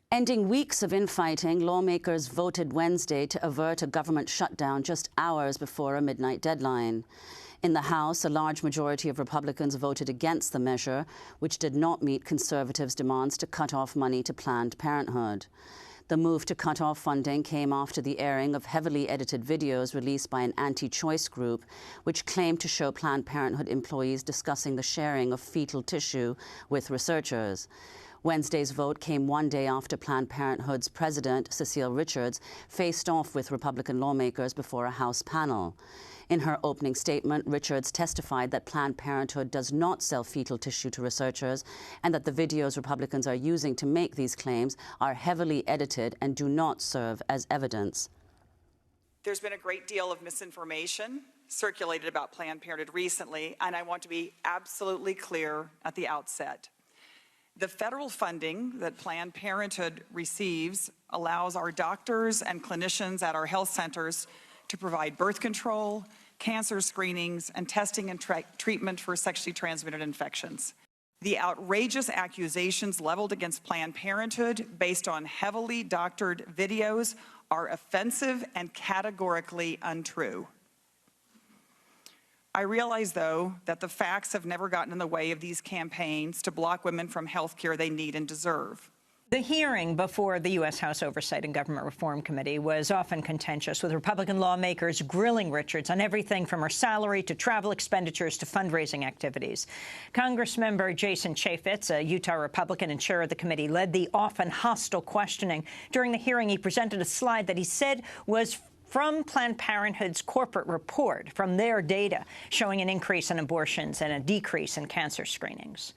Ending weeks of infighting, lawmakers voted Wednesday to avert a government shutdown just hours before a midnight deadline. In the House, a large majority of Republicans voted against the measure, which did not meet conservatives' demands to cut off money to Planned Parenthood. The move to cut off funding came after the airing of heavily edited videos released by an anti-choice group, which claimed to show Planned Parenthood employees discussing the sharing of fetal tissue with researchers. Wednesday's vote came one day after Planned Parenthood's president, Cecile Richards, faced off with Republican lawmakers before a House panel. In her opening statement, Richards testified that Planned Parenthood does not sell fetal tissue to researchers and that the videos Republicans are using to make these claims are heavily edited and do not serve as evidence. There's been a great deal of misinformation circulated about Planned Parenthood recently, and I want to be absolutely clear at the outset. The federal funding that Planned Parenthood receives allows our doctors and clinicians at our health centers to provide birth control, cancer screenings, and testing and treatment for sexually transmitted infections. The outrageous accusations leveled against Planned Parenthood based on heavily doctored videos are offensive and categorically untrue. I realize, though, that the facts have never gotten in the way of these campaigns to block women from health care they need and deserve. The hearing before the U.S. House Oversight and Government Reform Committee was often contentious, with Republican lawmakers grilling Richards on everything from her salary to travel expenditures to fundraising activities. Congressmember Jason Chaffetz, a Utah Republican and chair of the committee, led the often hostile questioning. During the hearing, he presented a slide that he said was from Planned Parenthood's corporate report, from their data, showing an increase in abortions and a decrease in cancer screenings.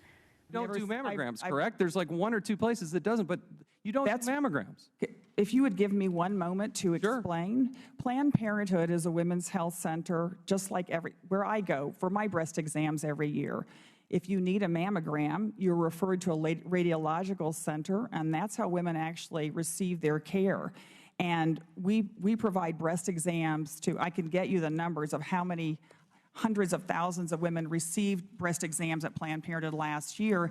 You don't do mammograms, correct? There's like one or two places that doesn't, but you don't do mammograms. If you would give me one moment to explain. Sure. Planned Parenthood is a women's health center, just like where I go for my breast exams every year. If you need a mammogram, you're referred to a radiological center, and that's how women actually receive their care. And we provide breast exams I can get you the numbers of how many hundreds of thousands of women received breast exams at Planned Parenthood last year.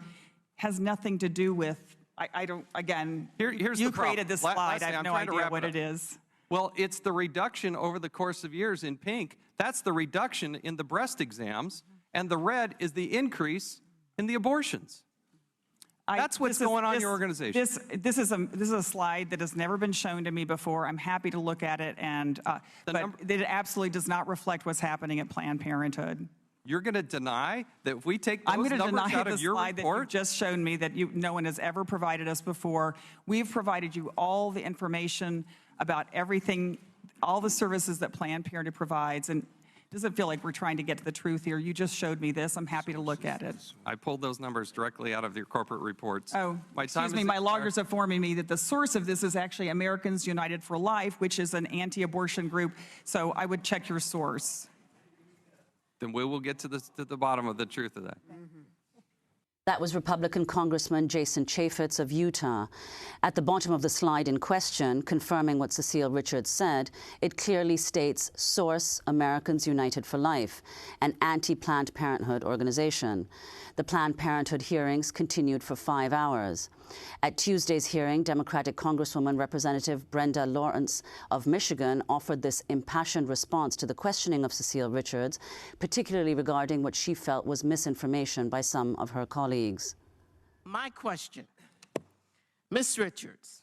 Has nothing to do with, I don't, again, here's you the created this slide, I have no idea what it is. Well, it's the reduction over the course of years in pink. That's the reduction in the breast exams, and the red is the increase in the abortions. That's what's going on in your organization. This is a slide that has never been shown to me before. I'm happy to look at it, but it absolutely does not reflect what's happening at Planned Parenthood. You're going to deny that if we take those numbers out of your report? I'm going to deny the slide that you've just shown me that no one has ever provided us before. We've provided you all the information about everything, all the services that Planned Parenthood provides, and it doesn't feel like we're trying to get to the truth here. You just showed me this. I'm happy to look at it. I pulled those numbers directly out of your corporate reports. Oh, excuse me. My loggers are informing me that the source of this is actually Americans United for Life, which is an anti-abortion group. So I would check your source. Then we will get to the bottom of the truth of that. Mm-hmm. That was Republican Congressman Jason Chaffetz of Utah. At the bottom of the slide in question, confirming what Cecile Richards said, it clearly states source Americans United for Life, an anti-Planned Parenthood organization. The Planned Parenthood hearings continued for 5 hours. At Tuesday's hearing, Democratic Congresswoman Representative Brenda Lawrence of Michigan offered this impassioned response to the questioning of Cecile Richards, particularly regarding what she felt was misinformation by some of her colleagues. My question, Ms. Richards,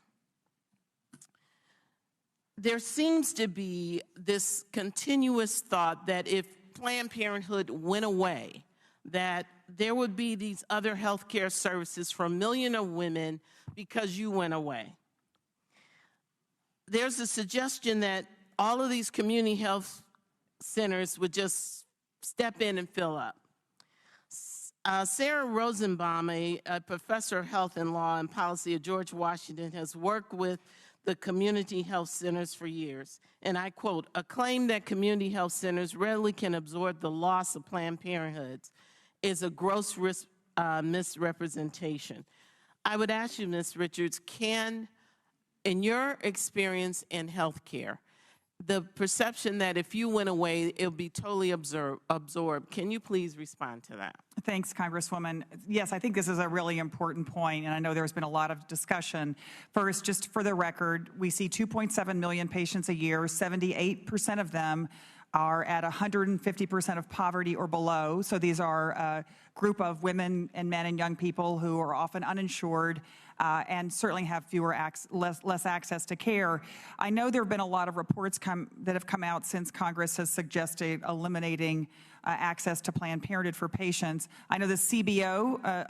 there seems to be this continuous thought that if Planned Parenthood went away, that there would be these other health care services for a million of women because you went away. There's a suggestion that all of these community health centers would just step in and fill up. Sarah Rosenbaum, a professor of health and law and policy at George Washington, has worked with the community health centers for years. And I quote, "A claim that community health centers readily can absorb the loss of Planned Parenthoods is a gross misrepresentation." I would ask you, Ms. Richards, in your experience in healthcare, the perception that if you went away, it would be totally absorbed. Can you please respond to that? Thanks, Congresswoman. Yes, I think this is a really important point, and I know there's been a lot of discussion. First, just for the record, we see 2.7 million patients a year. 78% of them are at 150% of poverty or below. So these are a group of women and men and young people who are often uninsured and certainly have less access to care. I know there have been a lot of reports that have come out since Congress has suggested eliminating access to Planned Parenthood for patients. I know the CBO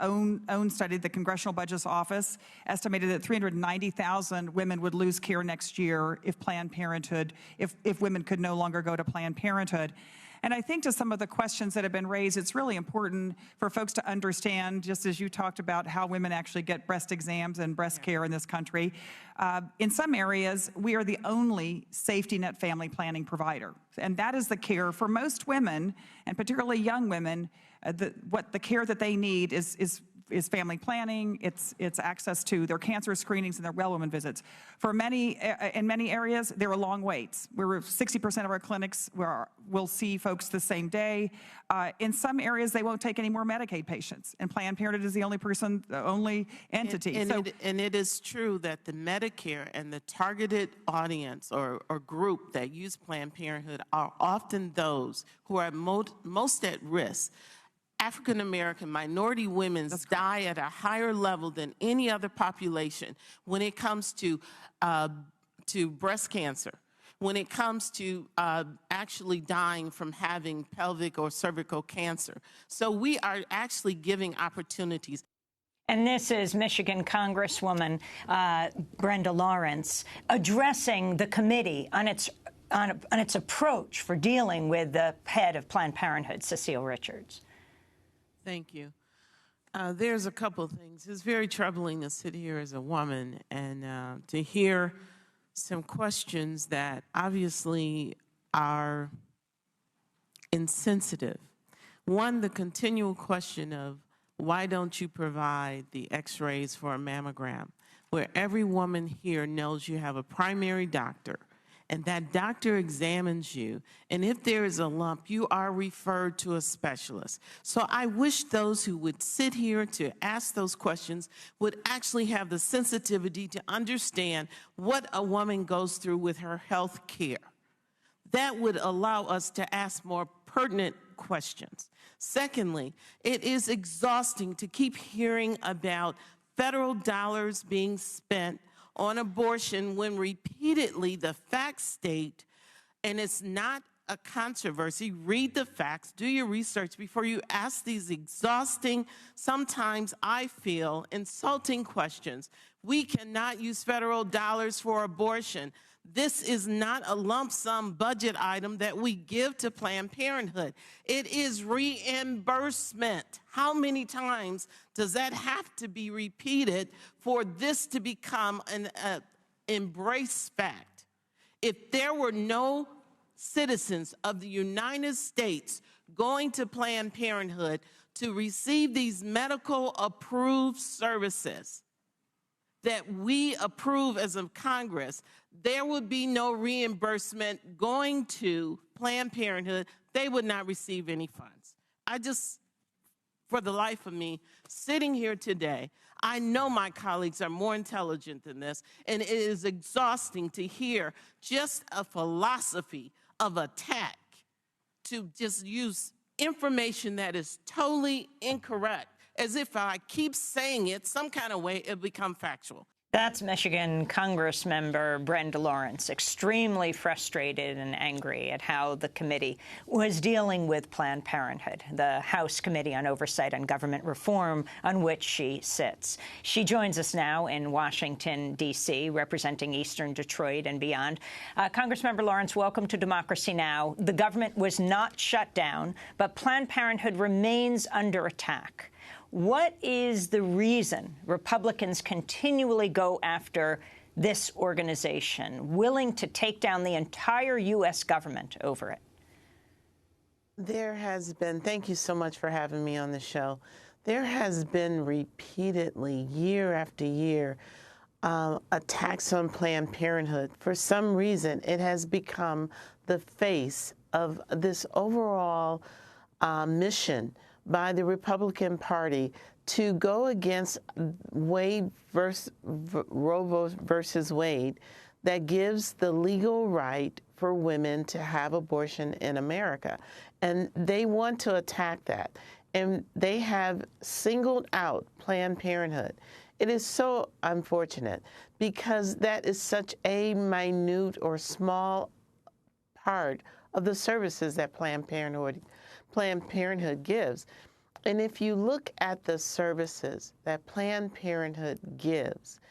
own study, the Congressional Budget Office, estimated that 390,000 women would lose care next year if Planned Parenthood, if women could no longer go to Planned Parenthood. And I think to some of the questions that have been raised, it's really important for folks to understand, just as you talked about how women actually get breast exams and breast care in this country. In some areas, we are the only safety net family planning provider. And that is the care for most women, and particularly young women. The care that they need is family planning, it's access to their cancer screenings and their well woman visits. For many, in many areas, there are long waits. We're 60% of our clinics will see folks the same day. In some areas, they won't take any more Medicaid patients, and Planned Parenthood is the only entity. And it is true that the Medicare and the targeted audience or group that use Planned Parenthood are often those who are most at risk. African-American minority women die at a higher level than any other population when it comes to breast cancer, when it comes to actually dying from having pelvic or cervical cancer. So we are actually giving opportunities. And this is Michigan Congresswoman Brenda Lawrence addressing the committee on its approach for dealing with the head of Planned Parenthood, Cecile Richards. Thank you. There's a couple of things. It's very troubling to sit here as a woman and to hear some questions that obviously are insensitive. One, the continual question of why don't you provide the x-rays for a mammogram, where every woman here knows you have a primary doctor, and that doctor examines you, and if there is a lump, you are referred to a specialist. So I wish those who would sit here to ask those questions would actually have the sensitivity to understand what a woman goes through with her health care. That would allow us to ask more pertinent questions. Secondly, it is exhausting to keep hearing about federal dollars being spent on abortion when repeatedly the facts state, and it's not a controversy, read the facts, do your research before you ask these exhausting, sometimes I feel insulting questions. We cannot use federal dollars for abortion. This is not a lump sum budget item that we give to Planned Parenthood. It is reimbursement. How many times does that have to be repeated for this to become an embraced fact? If there were no citizens of the United States going to Planned Parenthood to receive these medical approved services that we approve as a Congress, there would be no reimbursement going to Planned Parenthood. They would not receive any funds. For the life of me, sitting here today, I know my colleagues are more intelligent than this, and it is exhausting to hear just a philosophy of attack to just use information that is totally incorrect, as if I keep saying it some kind of way, it'll become factual. That's Michigan Congressmember Brenda Lawrence, extremely frustrated and angry at how the committee was dealing with Planned Parenthood, the House Committee on Oversight and Government Reform, on which she sits. She joins us now in Washington, D.C., representing Eastern Detroit and beyond. Congressmember Lawrence, welcome to Democracy Now! The government was not shut down, but Planned Parenthood remains under attack. What is the reason Republicans continually go after this organization, willing to take down the entire U.S. government over it? There has been, thank you so much for having me on the show. There has been repeatedly, year after year, attacks on Planned Parenthood. For some reason, it has become the face of this overall mission by the Republican Party to go against Roe versus Wade, that gives the legal right for women to have abortion in America. And they want to attack that. And they have singled out Planned Parenthood. It is so unfortunate because that is such a minute or small part of the services that Planned Parenthood gives. And if you look at the services that Planned Parenthood gives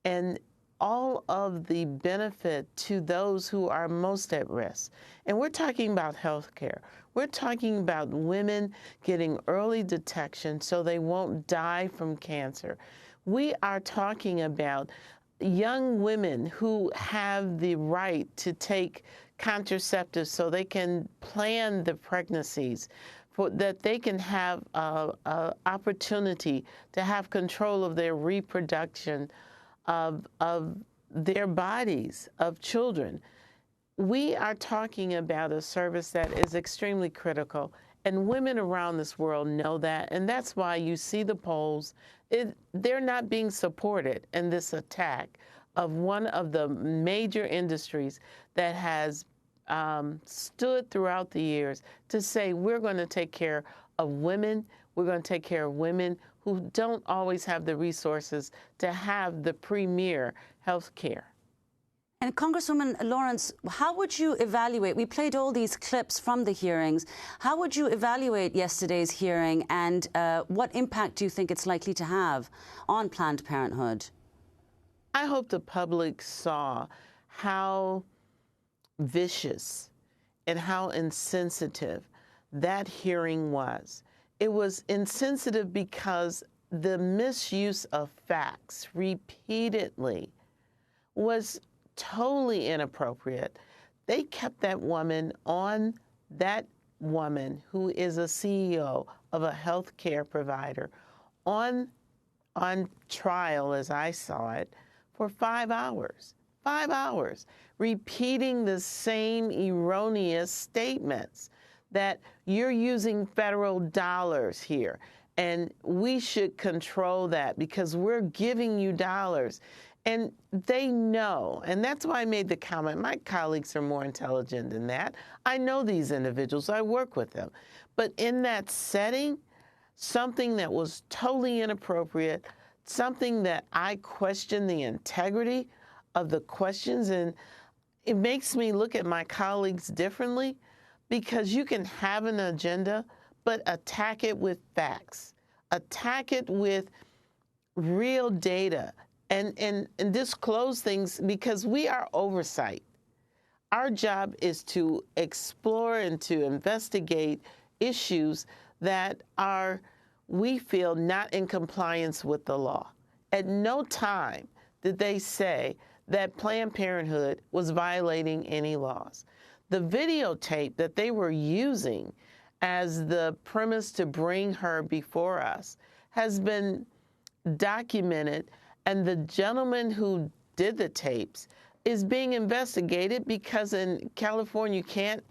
and all of the benefit to those who are most at risk, and we're talking about health care, we're talking about women getting early detection so they won't die from cancer. We are talking about young women who have the right to take contraceptives so they can plan the pregnancies, that they can have an opportunity to have control of their reproduction of their bodies, of children. We are talking about a service that is extremely critical, and women around this world know that, and that's why you see the polls. They're not being supported in this attack of one of the major industries that has stood throughout the years to say we're going to take care of women, we're going to take care of women who don't always have the resources to have the premier health care. And Congresswoman Lawrence, how would you evaluate, we played all these clips from the hearings, how would you evaluate yesterday's hearing, and what impact do you think it's likely to have on Planned Parenthood? I hope the public saw how vicious and how insensitive that hearing was. It was insensitive because the misuse of facts repeatedly was totally inappropriate. They kept that woman who is a CEO of a health care provider on trial, as I saw it, for 5 hours. 5 hours, repeating the same erroneous statements that you're using federal dollars here, and we should control that because we're giving you dollars. And they know, and that's why I made the comment, my colleagues are more intelligent than that. I know these individuals, I work with them. But in that setting, something that was totally inappropriate, something that I question the integrity of the questions, and it makes me look at my colleagues differently, because you can have an agenda, but attack it with facts, attack it with real data, and disclose things, because we are oversight. Our job is to explore and to investigate issues that are, we feel, not in compliance with the law. At no time did they say that Planned Parenthood was violating any laws. The videotape that they were using as the premise to bring her before us has been documented, and the gentleman who did the tapes is being investigated, because in California you can't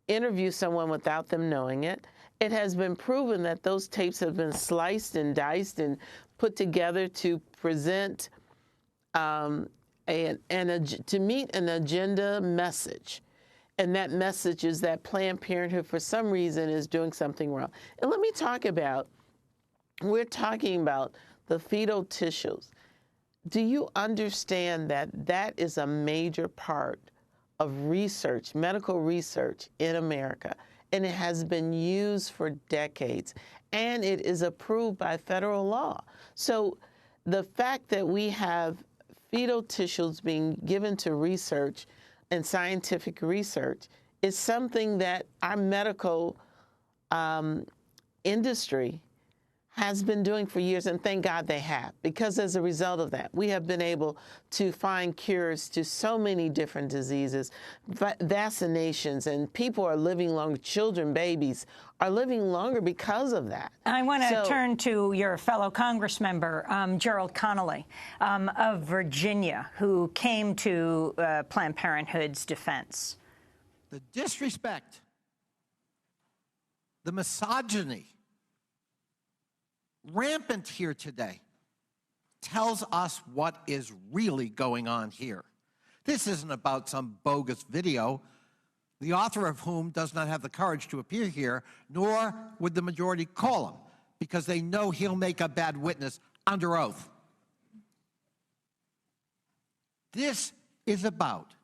interview someone without them knowing it. It has been proven that those tapes have been sliced and diced and put together to present to meet an agenda message. And that message is that Planned Parenthood, for some reason, is doing something wrong. And let me talk about, we're talking about the fetal tissues. Do you understand that that is a major part of research, medical research in America? And it has been used for decades, and it is approved by federal law. So the fact that we have fetal tissues being given to research and scientific research is something that our medical industry has been doing for years, and thank God they have, because as a result of that, we have been able to find cures to so many different diseases, vaccinations, and people are living longer. Children, babies are living longer because of that. I want to turn to your fellow Congress member, Gerald Connolly of Virginia, who came to Planned Parenthood's defense. The disrespect, the misogyny, rampant here today, tells us what is really going on here. This isn't about some bogus video, the author of whom does not have the courage to appear here, nor would the majority call him, because they know he'll make a bad witness under oath. This is about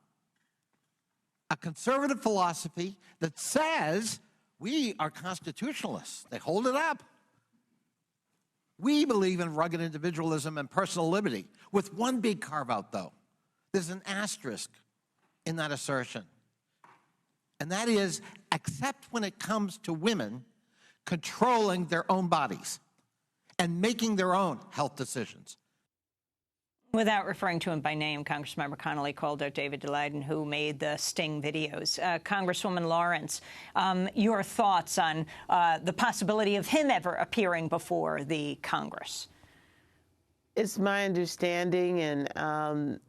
a conservative philosophy that says we are constitutionalists. They hold it up. We believe in rugged individualism and personal liberty, with one big carve-out, though. There's an asterisk in that assertion, and that is, except when it comes to women controlling their own bodies and making their own health decisions. Without referring to him by name, Congressmember Connolly called out David DeLayden, who made the sting videos. Congresswoman Lawrence, your thoughts on the possibility of him ever appearing before the Congress? It's my understanding, and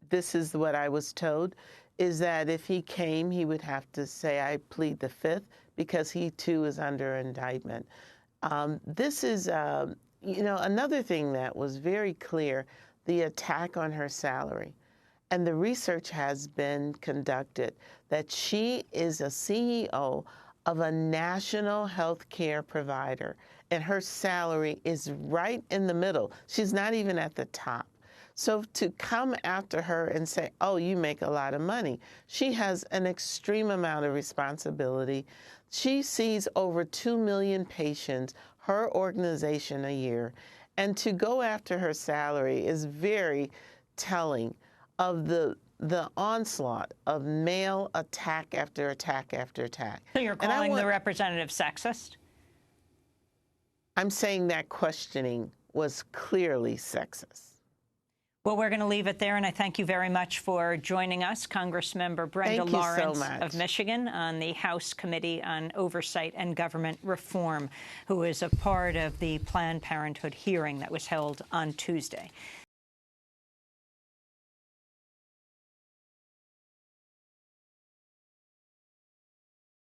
this is what I was told, is that if he came, he would have to say, I plead the Fifth, because he, too, is under indictment. This is... You know, another thing that was very clear, the attack on her salary. And the research has been conducted that she is a CEO of a national health care provider, and her salary is right in the middle. She's not even at the top. So to come after her and say, oh, you make a lot of money, she has an extreme amount of responsibility. She sees over 2 million patients, her organization, a year, and to go after her salary is very telling of the onslaught of male attack after attack after attack. So you're calling the representative sexist? I'm saying that questioning was clearly sexist. Well, we're going to leave it there, and I thank you very much for joining us, Congressmember Brenda Lawrence of Michigan on the House Committee on Oversight and Government Reform, who is a part of the Planned Parenthood hearing that was held on Tuesday.